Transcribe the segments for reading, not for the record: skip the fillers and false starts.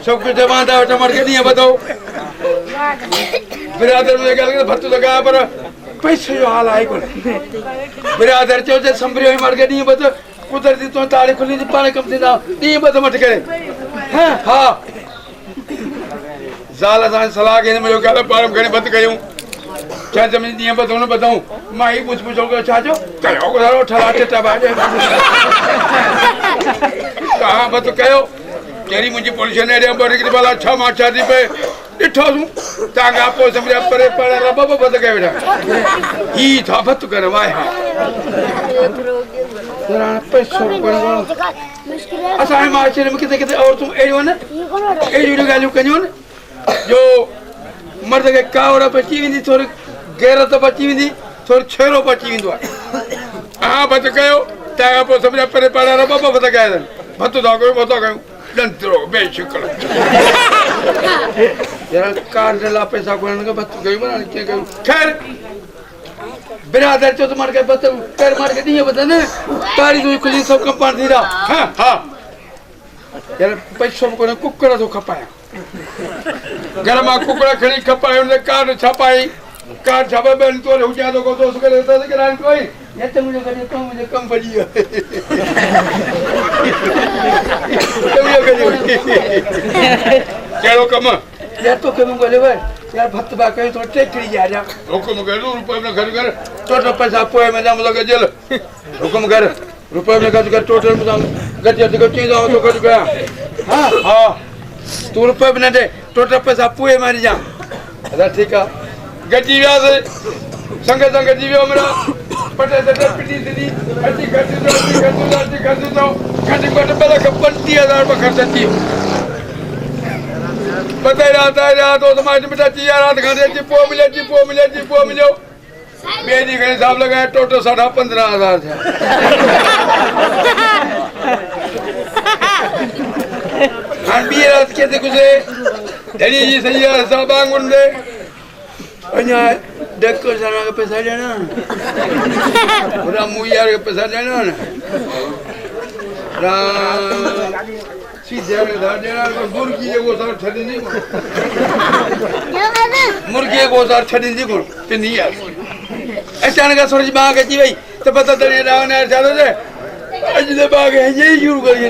सब कुछ बांधा टमाटर के नहीं बताओ बिरादर में गल भत्तू लगा पर पैसे जो हाल आए कोन बिरादर चो जे संभरियो मार के नहीं बता कुदरती तो ताले खुली पानी कम थी ना नहीं बता मत करे हां हां जाल सा सलाह के मुझे कहला पारम खणी बंद कयूं क्या जमीन नहीं बताऊं ना बताऊं माई पूछो के चाचो कयो को ठला टेटा बाजे कहां बत कयो तेरी मुझे पुलिस ने रे बड़ी के वाला अच्छा माचा दी पे इठो सु तांगा पो समझा परे परे रब बत के बेटा ही था बत कर वाय हा जरा पैसो को असा माचे में किते और तुम एयो ना एयो गालू कन्यो ना जो मर्द के कावड़ा बची विंदी थोड़ी गैरत बची विंदी थोड़ी छेरो बची विंदो हां बत कयो तांगा पो समझा परे परे रब बत के बत दो गयो दंत्रो बेशुक्र जरा कार ला पैसा कोन के बत गई बना के गई खैर बिरादर तो तुम्हारे के बत कर मार के नहीं बता ना तारी दुई खुली सब कंपाउंड थी रहा हां हां जरा पैसा को कुकड़ा तो खपाया घर में कुकड़ा खड़ी खपाया ने कार छपाई कार छपा बन तो हो जा तो दोस्त के लेता के रान कोई ये तो मुझे करे तो मुझे कम पड़ी है केड़ो कम या तो कम बोले भाई यार भक्त बा कहीं तो टेकड़ी जा जा हुकुम कर रुपए में घर कर टोटल पैसा पोए में जाम लगे जेल हुकुम कर रुपए में खर्च कर टोटल में जाम गटिया तो चीज हो तो कर गया हां हां तू रुपए में दे टोटल पैसा पोए मारी जा अच्छा ठीक है गटी व्या से संग जीवियो मेरा पटे से पिटी दी अच्छी खर्च तो खर्च पहले 25000 रुपए खर्च थी बताई रात तो समाज में चाहिए रात घंटे चिपो मिलो बेदी के हिसाब लगाए टोटल 15,500 थे हम भी रात के से गुजरे धनी जी सही है सब आंगन दे अन्या डक्को सारा का पैसा देना पूरा मुयार का पैसा देना ना सीधे उधार देना मुर्गी को सार छड़ी नहीं मुर्गी को सार छड़ी नहीं को ते नहीं यार अचानक सूरज बाग जी भाई तो पता तने रावण यार जादो दे अजले बाग है ये शुरू कर ये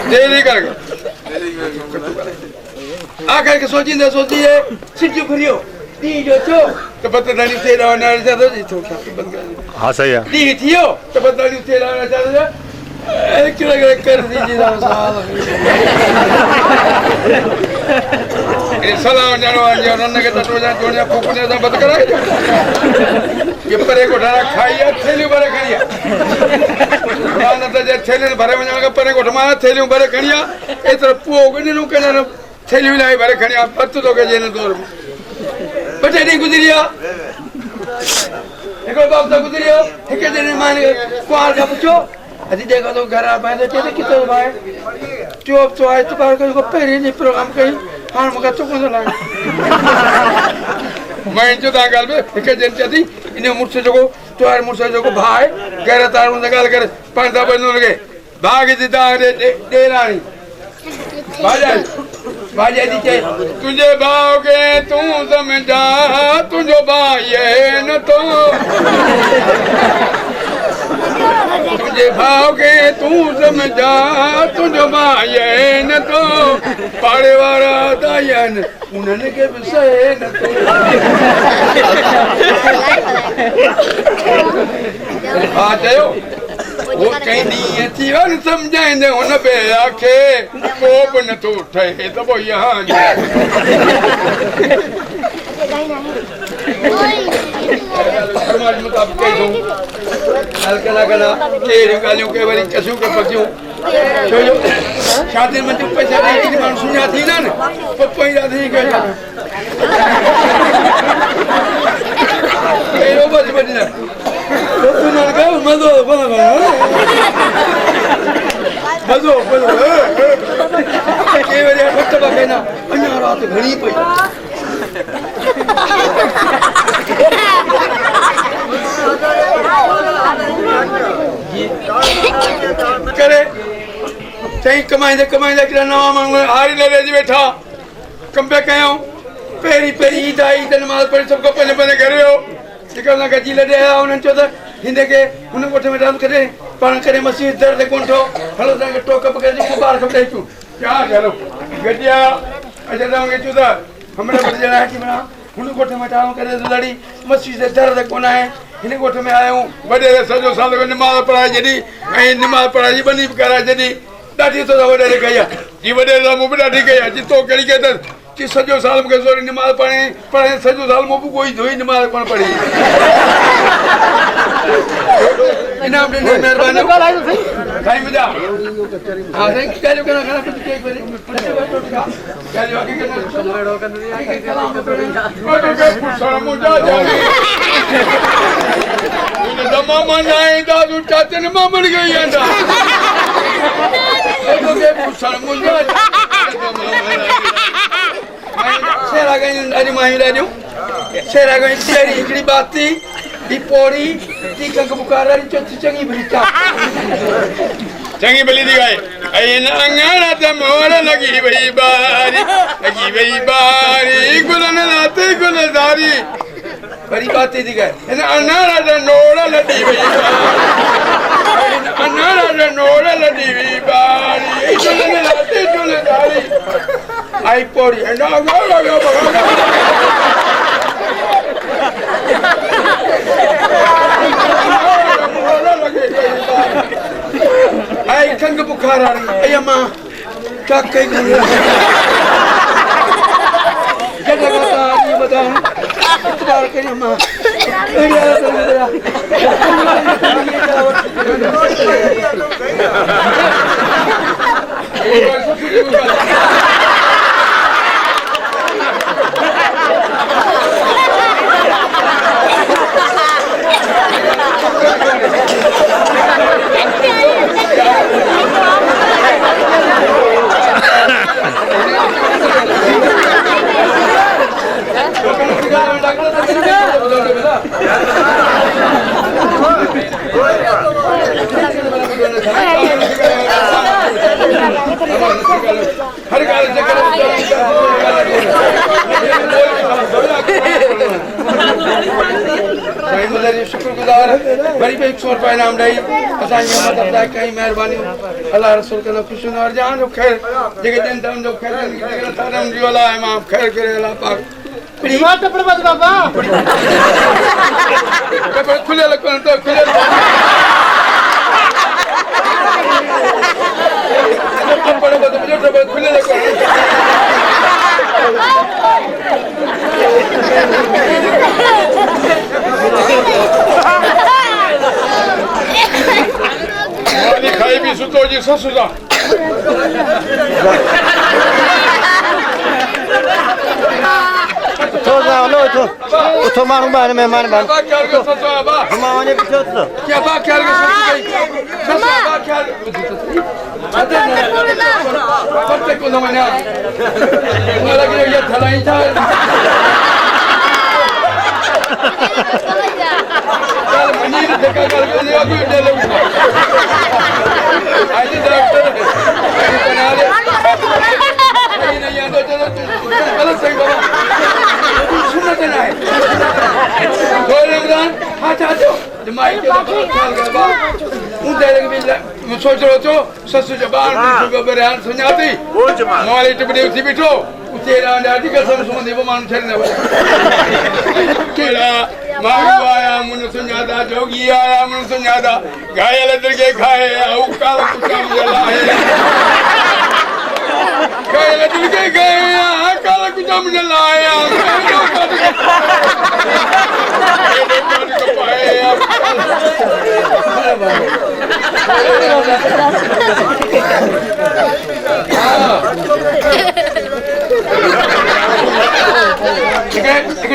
देरी कर आकर के सोची है सिद्धू करियो दी जो छो तो पता नहीं तेरा रावण यार जादो जी तो क्या बंद कर हां सही है दी थियो तो पता नहीं तेरा रावण जादो एक किलो कर दीजिए ना साल ये सलाम जानवर जो रन के टटो जा जोड़िया फूकने से बंद कराए ये परे को ढारा खाइया थैली भरे खड़िया ना तो जे थैली भरे में जाके परे को ठमा थैली भरे खड़िया ए तरफ पो गने नु के ना थैली मिलाई भरे खड़िया पत्त तो के जेने दूर बटे नहीं गुजरिया एको बाप तो गुजरियो एक दिन मान कुआर का पूछो अजी देखो तो घर आ पाए तो कितो भाई चुप तो आए तो बाहर को पहले नहीं प्रोग्राम कहीं हां मगा तो कौन ला मैं जो दागल में एक जन चदी इने मुझसे जो तो यार मुझसे जो भाई गैर तार में गाल कर पांदा बनो लगे भाग जीता दे रानी बाजा दी के तुझे भाओगे तू समझा तुझो भाई न तो तुझे भाओगे तू समझा तुझो भाई न तो पाड़े वाला दायन उन्होंने के विषय न तो आ जाओ वो कहीं नहीं जीवन समझाएंगे उन पे आखे कोप न तो उठे तो वो यहाँ समाज मुताबिक कह दूं हल्का केरी गालियों के बारे कसू के पक्यों जो शादी में जो पैसा देने की मांग सुना थी ना वो पैसा नहीं कहता ये बच ना तो ना का मज़ो बना मज़ो के बारे फट बाके ना अन्य रात घनी पई करे चई कमाईंदे कमाईंदे किरा नवा मांगो हारी ले जी बैठा कंपे कयो पेरी पेरी ईद आई नमाज पढ़ी सबको पहले पहले घर हो निकल ना गजी ले आया उन्हें चोदा हिंदे के उन्हें कोठे में डाल करे पान करे मस्जिद दर्द कोन थो हलो संग टोक पकड़ जी बाहर खपड़े चू क्या करो गजिया अच्छा जाऊंगे चोदा हमरा बजना है कि बना उन्हें कोठे में डाल करे लड़ी मस्जिद दर्द कोन है हिने कोठे में आया हूं बड़े सजो साल को नमाज पढ़ाई जदी ऐ नमाज पढ़ाई बनी करा जदी दादी तो वडे कया जी वडे मु भी ॾाढी कया जी तो कड़ी के कि सजो साल मूंखे ज़ोरी नमाज़ पढ़े सजो साल मूं कोई धोई नमाज़ कोन पढ़ी इनाम ॾिनो महिरबानी साईं मुंहिंजा हा साईं कहिड़ो कहिड़ो घणा कुझु केक वरी मामा न ईंदा तूं चाचे न मामड़ गई वेंदा शेरा गई अॼु मायूं ॾाढियूं शेरा गई तेरी हिकिड़ी बाती दी पोड़ी दी कंग बुखार वारी चोथी चङी भली चङी भली थी ॻाए ऐं अंगण ते मोर लॻी वई बारी गुलनि लाते गुलज़ारी वरी बाती थी ॻाए हिन अनार ते नोड़ लॾी वई अनार ते नोड़ लॾी वई बारी गुलनि लाते गुलज़ारी आई पोड़ी आई खंग बुखार आ रही है अम्मा क्या कही जगह का ये बता इतबार करी अम्मा शुक्रगुजार वरी भी 100 रुपया इनाम ॾेई असांजी मदद लाइ कई महिरबानी अल्लाह रसूल के खुश और जान जो खैर जेके दिन धर्म जो खैर जेके धर्म जो अल्लाह इमाम खैर करे अल्लाह पाक बात टपड़ मत बाबा टपड़ खुले लकोन तो खुले टपड़ मत मुझे टपड़ खुले लकोन मानी खाई भी सुतो जी ससुजा तो ना लो तो मारू बाहर मेहमान बन बा क्या के ससुजा बा मामा ने पूछो तो क्या बा क्या के ससुजा ससुजा बा क्या पत्ते को न मना मला के ये थलाई था कल मनीर देखा कर के ये कोई डे लो आज डॉक्टर बना ले नहीं आंदो चलो गलत सही बाबा सुनत ना है दो रमजान हाथ आजो जमाई के ख्याल कर बा उन दे के भी सोच रो तो ससु जबान को बरान सुनाती वो जमा माले टिपड़ी उठी बिठो उते रांडी कसम सुमंदी वो मान छने केला मांगो आया मुन सुनादा जोगी आया मुन सुनादा घायल दिल के खाए औ काल कुछ जलाए घायल दिल के गए काल कुछ जलाया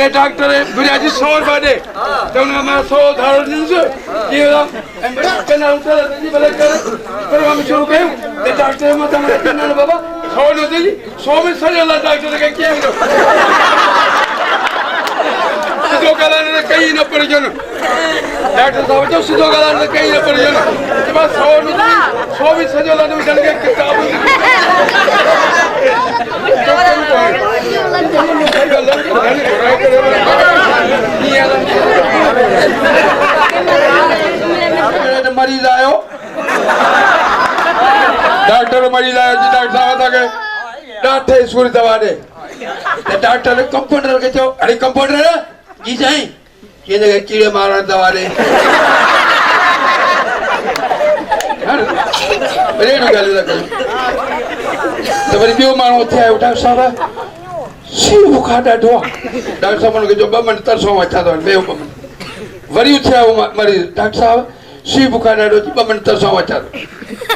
डॉक्टर बुझाजी 100 रुपया दे तो मैं 100 धारो न्यूज़ ये कहना उतर जी भले कर पर हम शुरू करूं ते डॉक्टर मत हमारे कहना बाबा 100 न दे 100 में सही वाला डॉक्टर के क्या है सिद्धो ॻाल्हाइण कई न पढ़जनि डॉक्टर साहब जो सिद्धो ॻाल्हाइण कई न पढ़जनि बस 100 बि सॼो लॾो विझण खे किताब मरीज आयो डॉक्टर मरीज आयो जी डॉक्टर साहब तव्हांखे ॾाढे सूर दवा ॾे डॉक्टर ने कंपाउंडर के चो अरे कंपाउंडर जी साईं ये जगह कीड़े मारण दवा ॾे अरे न ॻाल्हि था कयूं त वरी ॿियो माण्हू उथे आयो डॉक्टर साहब सिर बुखार ॾाढो आहे डॉक्टर साहब हुनखे जो 2 मिंट तरसो अचां थो ॿियो 2 मिंट वरी उथे आयो मरीज़ डॉक्टर साहब सिर बुखार ॾाढो 2 मिंट तरसो अचां थो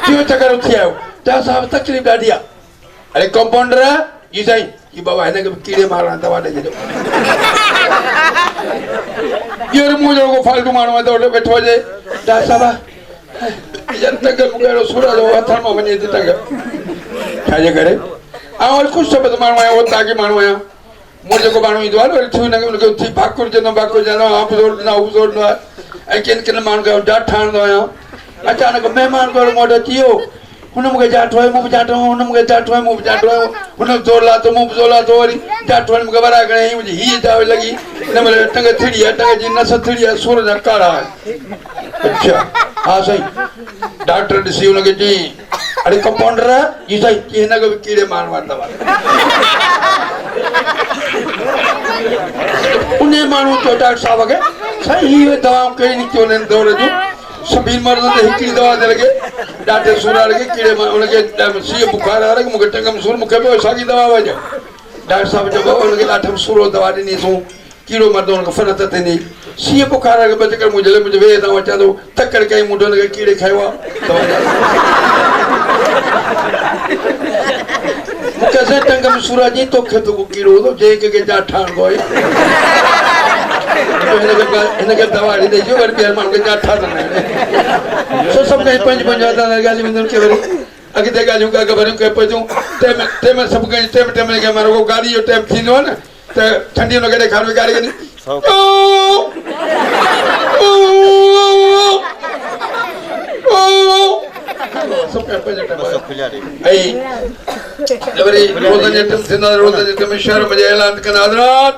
टियों चक्कर उथे आयो डॉक्टर साहब तकलीफ़ ॾाढी आहे अरे कंपाउंडर जी साईं कि बाबा हिनखे कीड़े मारण दवा ॾे छॾियो इहो मूं जहिड़ो को फालतू माण्हू आहे त होॾे वेठो हुजे डॉक्टर साहब यार टंग मूंखे अहिड़ो सूर जो हथनि मां वञे थी टंग छाजे करे वरी ख़ुशि शब्द माण्हू आहियां उहो ताक़ी माण्हू आहियां मूं जेको माण्हू ईंदो आहे न वरी थी हुनखे उथी भाकुर चवंदो आप ज़ोर ॾींदो आहे ऐं किन माण्हू खे जाट ठाहींदो आहियां अचानक महिमान को मूं वटि अची वियो हुन मूंखे जाठो आहे मूं बि जाठो हुन मूंखे जाठो आहे मूं बि जाठो आहे हुन ज़ोर लाथो मूं बि ज़ोर लाथो वरी जाठो आहे मूंखे वरा खणे मुंहिंजी हीअ जाव लॻी हिन महिल टंग थिड़ी आहे टंग जी नस थिड़ी आहे सूर जा काड़ा आहे अच्छा हा साईं डॉक्टर ॾिसी हुनखे चई अरे कंपाउंडर जी साईं हिनखे बि कीड़े मारण वारी दवा उन माण्हू चयो डॉक्टर साहब खे साईं हीअ दवाऊं कहिड़ी निकितियूं आहिनि दौर जूं सभिनि मर्दनि ते हिकिड़ी दवा थी लॻे ॾाढे सूर वारे खे कीड़े मां हुनखे सीउ बुखार वारे खे मूंखे टंग में सूर मूंखे बि साॻी दवा वॼ डॉक्टर साहब चयो बाबा हुनखे ॾाढो सूरो दवा ॾिनीसूं कीड़ो मर्दो हुनखे फ़र्क़ थींदी सीउ बुखार वारे खे ॿ चकर मुंहिंजे मुंहिंजे वेह था अचां थो तकड़ कई मुंड हुनखे कीड़े खायो आहे मूंखे असां टंग में सूर जी तोखे तो को कीड़ो हूंदो जंहिं कंहिंखे जाट ठाहिणो आहे हिनखे दवा ॾेई ॾेई वरी ॿियनि माण्हू खे जाट ठाहींदा सभु कई पंहिंजी ॻाल्हियूं वेंदियूं खे वरी अॻिते ॻाल्हियूं का ख़बरियूं कई पयूं तंहिं महिल सभु कई टाइम खे रुगो गाॾी जो टाइम थींदो आहे न त ठंडी हुनखे ॾेखार विगारे करे शहर में ऐलान कंदा हज़रात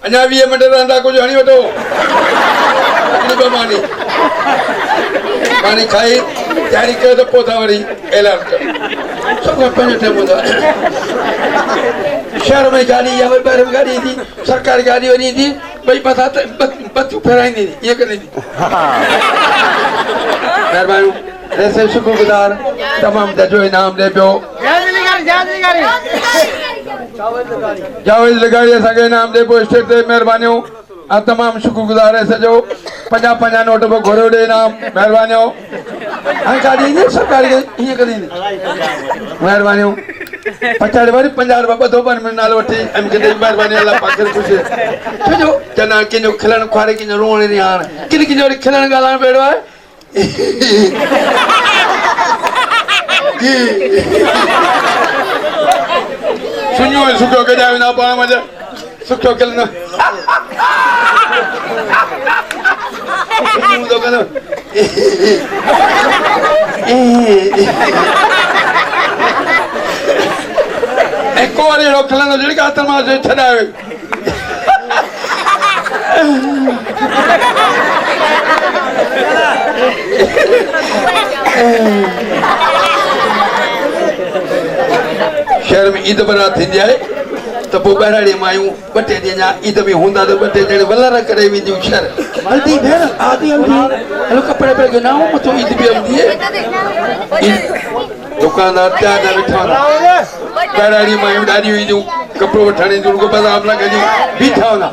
अञा 20 मिंट रहंदा कुझु हणी वठो पानी खाई तयारी कयो त पोइ था वरी ऐलान कयो सभु खां पंहिंजो टाइम हूंदो आहे शहर में गाॾी या वरी ॿाहिरि गाॾी ईंदी सरकारी गाॾी वरी ईंदी भई मथां बतियूं फेराईंदी ईअं कंदी महिरबानी ऐसे शुक्रगुज़ार तमामु दर्जो इनाम ॾे पियो जावेद लगाड़ी असांखे इनाम ॾे पियो स्टेज ते महिरबानियूं ऐं तमामु शुक्रगुज़ार ऐं सॼो 50 नोट पोइ घुरियो ॾे इनाम महिरबानियूं हाणे गाॾी ईंदी सरकारी हीअं कंदी महिरबानियूं पछाड़े वरी 50 रुपया ॿधो पर में नालो वठी ऐं मूंखे ॾेई महिरबानी अलाह पाक ख़ुशि छो जो चवंदा कंहिंजो खिलणु खुआरे कंहिंजो रोअण ॾिनी हाणे कंहिंजो वरी खिलणु ॻाल्हाइणु बेड़ो आहे सुञो सुठो कढिया वेंदा पाण मज़ा सुठो खिलंदो ऐं को वरी अहिड़ो खिलंदो जहिड़ी का हथ मां छॾायो शहर में ईद बरात थींदी आहे त पोइ ॿाहिरां मायूं 2 टे ॾींहं जा ईद में हूंदा त 2 टे ॼणे वलर करे वेंदियूं शहर हल्दी भेण आदि हल्दी हलो कपिड़े पे गिनाऊं मथो ईद बि हलंदी आहे दुकानदार तयार न वेठा हूंदा ॿाहिरां मायूं ॾाढियूं ईंदियूं कपिड़ो वठण ईंदियूं रुगो बाज़ार न कयूं बीठा हूंदा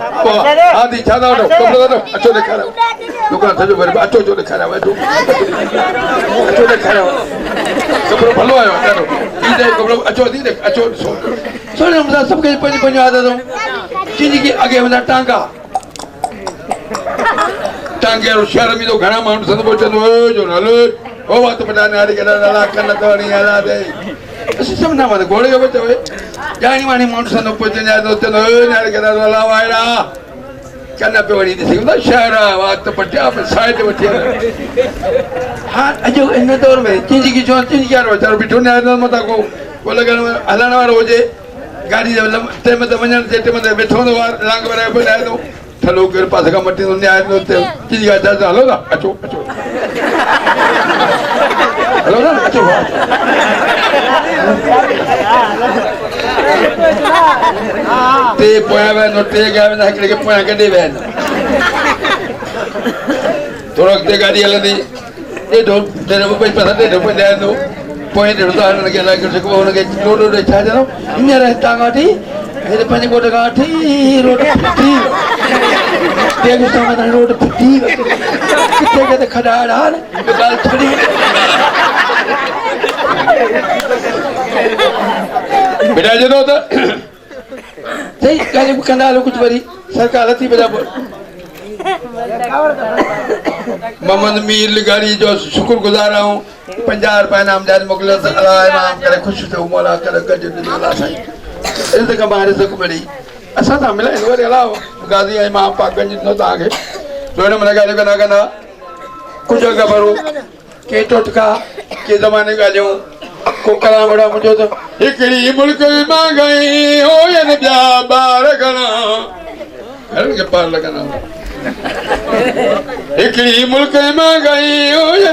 आदि छा था वठो कपिड़ो था अचो ॾेखारियो दुकान सॼो भरे अचो अचो ॾेखारियो अचो ॾेखारियो कपिड़ो भलो आयो ॾाढो ईद जो कपिड़ो अचो थी अचो ॾिसो सुहिणे नमूने सां सभु पंहिंजूं पंहिंजूं आदतूं कंहिंजी अॻे वेंदा टांगा टांगे वारो शहर में तो घणा माण्हू संदो चवंदो जो हल हो वात पटाने वारी कन तोड़ी हला दे असीं सभु न वञे घोड़े खे चवे ॼाणी वाणी माण्हू संदो चवंदो नारी कन हला वायरा कन्ना पे वड़ी दिसी ना शहरा वात पटिया पे साइड वटिया हां अजो इन दौर में चिंजी की जोन चिंजी यार चार बिठो ने मता को लगन हलण वारो हुजे गाड़ी ते मत वणन ते मत बैठो no वार लांग वरे पे लाए तो थलो कर पास का मट्टी ने आए तो चिंजी का जा हलो ना अचो अचो हलो ना अचो ते पोया वे नो ते गावे ना के पोया कदे वे थोड़क ते गाड़ी हलंदी ए दो तेरे पे पैसा दे दो पे दे दो पोए दे तो आने के लागे से को उनके रोड रोड छा जानो इन रास्ता गाठी हे पंज कोट गाठी रोड फटी ते के सामने रोड फटी किथे के खड़ाड़ हाल गाल छड़ी बेटा जदो तो सही गाली कंदा लो कुछ बरी सरकार थी बजा मोहम्मद मीर गाड़ी जो शुक्रगुजार हूं 50 रुपए नाम जारी मोकले अल्लाह इमाम करे खुश से मौला करे गज अल्लाह साईं इस का बाहर से बड़ी असा था मिले वर अल्लाह गाजी इमाम पाक गंज न ताके जोने मन गाली कना कुछ खबरू के टोटका के जमाने गालियों को कलामड़ा मुझे तो एकड़ी मुल्क मां गई हो या ब्या बार गना हर के पार लगना एकड़ी मुल्क मां गई हो या